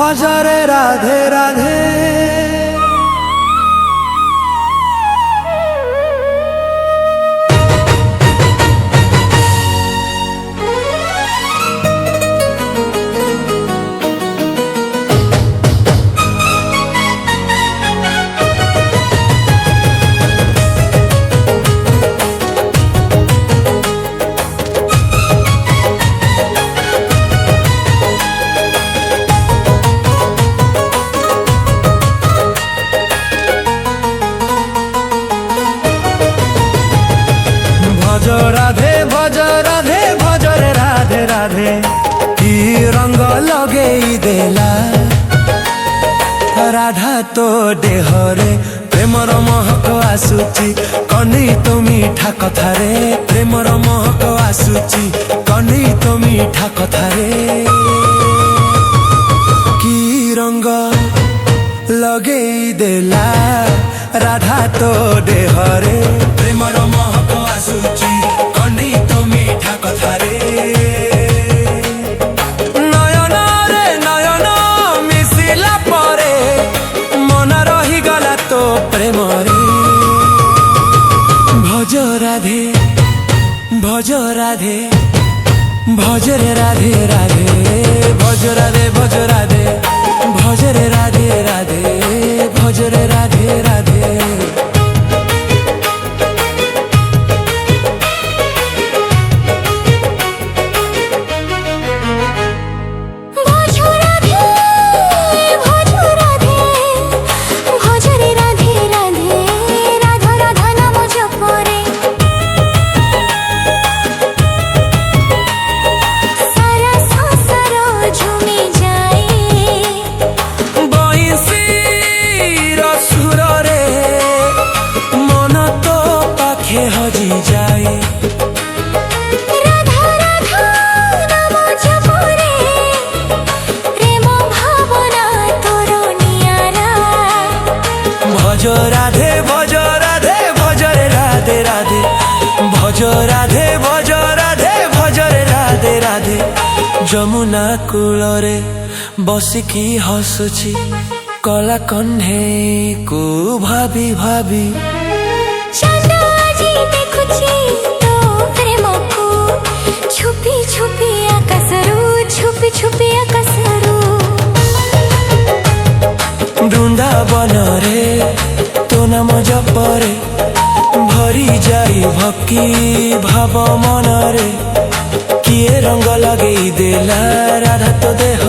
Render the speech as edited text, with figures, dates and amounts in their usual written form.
ভজরে রাধে রাধে। রাধে ভজ রাধে ভজরে রাধে রাধে। কি রঙ লগেই দেলা রাধা তো দেহরে প্রেমর মহক আসুচি। কনি তো মিঠা কথারে প্রেমর মহক আসুচি। কনি তো মিঠা কথারে কি রঙ লগেই দেলা রাধা তো দেহরে প্রেমর মহক আসুচি। কনি তো মিঠা কথারে নয়ন রে নয়ন মিশিলা পরে মন রহিগলা তো প্রেমরে। ভজ রাধে ভজ রাধে ভজরে রাধে রাধে। ভজ রাধে ভজ রাধে ভজরে রাধে রাধে ভজরে রাধে রাধে। হজি যায় রাধা রাধা নাম জপরে প্রেম ভাবনা তোর নিয়ারা। ভজ রাধে ভজ রাধে ভজরে রাধে রাধে ভজ রাধে ভজ রাধে ভজরে রাধে রাধে। যমুনা কূଳରେ বସିକି ହସୁଛି କଲା କହ୍ନେଇକୁ ଭାବି ଭାବି। ଦେଖୁଛି ତୋ ପ୍ରେମକୁ ଛୁପି ଛୁପି ଆକାଶରୁ ଛୁପି ଛୁପି ଆକାଶରୁ। ବୃନ୍ଦାବନରେ ତୋ ନାମ ଜପରେ ଭରି ଯାଇ ଭକ୍ତି ଭାବ ମନରେ। କିଏ ରଙ୍ଗ ଲଗେଇ ଦେଲା ରାଧା ତୋ ଦେହ